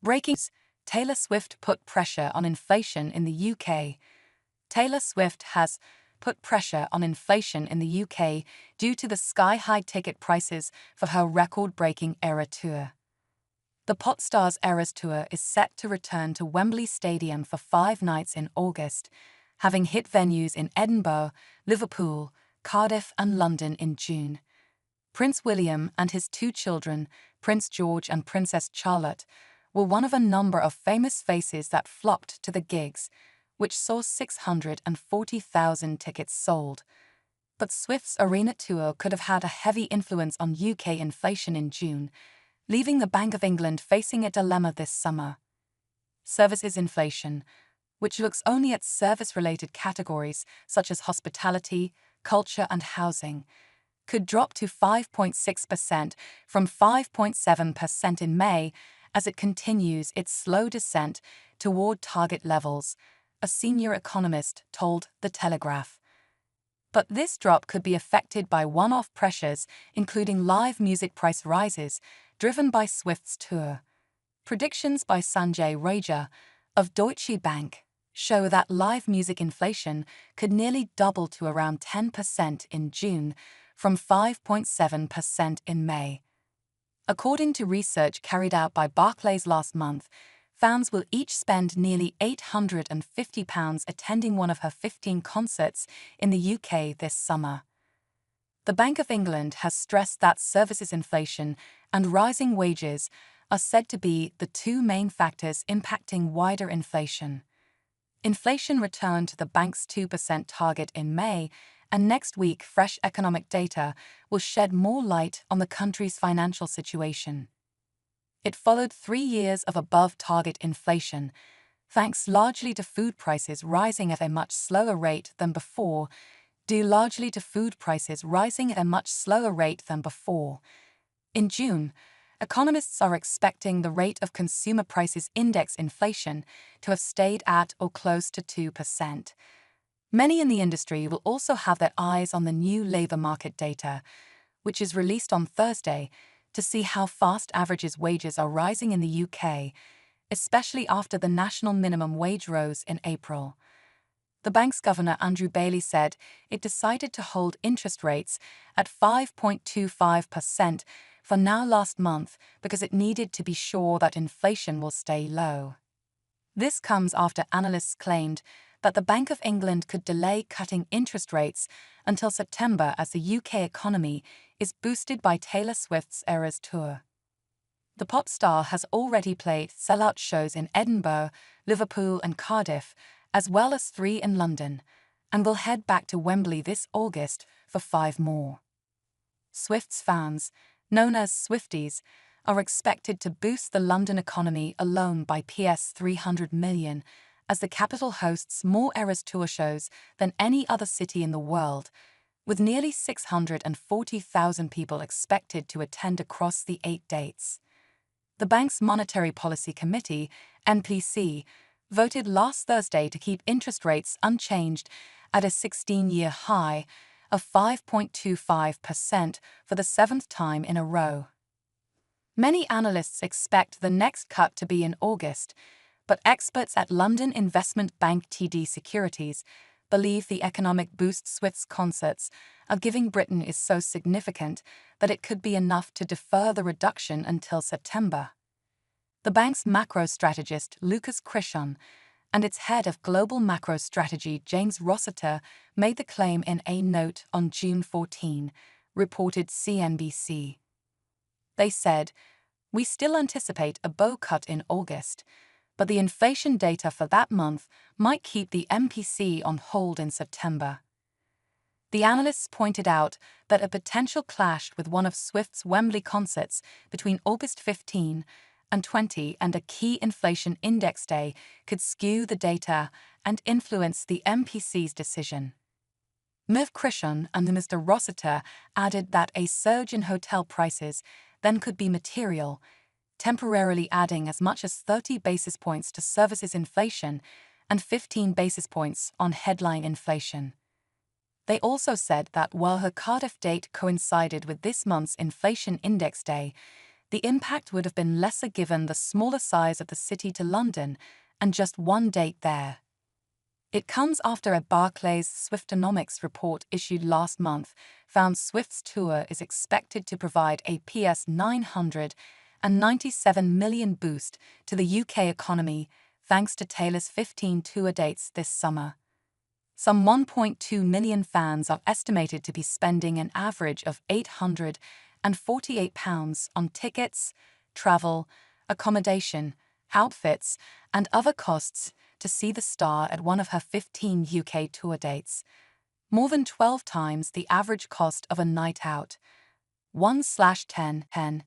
Breaking news: Taylor Swift put pressure on inflation in the UK. Taylor Swift has put pressure on inflation in the UK due to the sky-high ticket prices for her record-breaking Eras Tour. The pop star's Eras Tour is set to return to Wembley Stadium for 5 nights in August, having hit venues in Edinburgh, Liverpool, Cardiff and London in June. Prince William and his 2 children, Prince George and Princess Charlotte, were one of a number of famous faces that flocked to the gigs, which saw 640,000 tickets sold. But Swift's arena tour could have had a heavy influence on UK inflation in June, leaving the Bank of England facing a dilemma this summer. Services inflation, which looks only at service-related categories such as hospitality, culture and housing, could drop to 5.6% from 5.7% in May as it continues its slow descent toward target levels, a senior economist told The Telegraph. But this drop could be affected by one-off pressures, including live music price rises driven by Swift's tour. Predictions by Sanjay Raja of Deutsche Bank show that live music inflation could nearly double to around 10% in June from 5.7% in May. According to research carried out by Barclays last month, fans will each spend nearly £850 attending one of her 15 concerts in the UK this summer. The Bank of England has stressed that services inflation and rising wages are said to be the 2 main factors impacting wider inflation. Inflation returned to the bank's 2% target in May, and next week fresh economic data will shed more light on the country's financial situation. It followed 3 years of above-target inflation, thanks largely to food prices rising at a much slower rate than before. In June, economists are expecting the rate of consumer prices index inflation to have stayed at or close to 2%. Many in the industry will also have their eyes on the new labour market data, which is released on Thursday, to see how fast average wages are rising in the UK, especially after the national minimum wage rose in April. The bank's governor Andrew Bailey said it decided to hold interest rates at 5.25% for now last month because it needed to be sure that inflation will stay low. This comes after analysts claimed that the Bank of England could delay cutting interest rates until September as the UK economy is boosted by Taylor Swift's Eras Tour. The pop star has already played sell-out shows in Edinburgh, Liverpool and Cardiff, as well as 3 in London, and will head back to Wembley this August for 5 more. Swift's fans, known as Swifties, are expected to boost the London economy alone by £300 million, as the capital hosts more Eras Tour shows than any other city in the world, with nearly 640,000 people expected to attend across the 8 dates. The bank's Monetary Policy Committee, MPC, voted last Thursday to keep interest rates unchanged at a 16-year high of 5.25% for the 7th time in a row. Many analysts expect the next cut to be in August, but experts at London investment bank TD Securities believe the economic boost Swift's concerts are giving Britain is so significant that it could be enough to defer the reduction until September. The bank's macro strategist Lucas Krishnan and its head of global macro strategy James Rossiter made the claim in a note on June 14, reported CNBC. They said, "We still anticipate a bow cut in August, but the inflation data for that month might keep the MPC on hold in September." The analysts pointed out that a potential clash with one of Swift's Wembley concerts between August 15 and 20 and a key inflation index day could skew the data and influence the MPC's decision. Ms. Krishnan and Mr. Rossiter added that a surge in hotel prices then could be material, temporarily adding as much as 30 basis points to services inflation and 15 basis points on headline inflation. They also said that while her Cardiff date coincided with this month's inflation index day, the impact would have been lesser given the smaller size of the city to London and just one date there. It comes after a Barclays Swiftonomics report issued last month found Swift's tour is expected to provide a PS997 million boost to the UK economy thanks to Taylor's 15 tour dates this summer. Some 1.2 million fans are estimated to be spending an average of £848 on tickets, travel, accommodation, outfits, and other costs to see the star at one of her 15 UK tour dates, more than 12 times the average cost of a night out. 1/10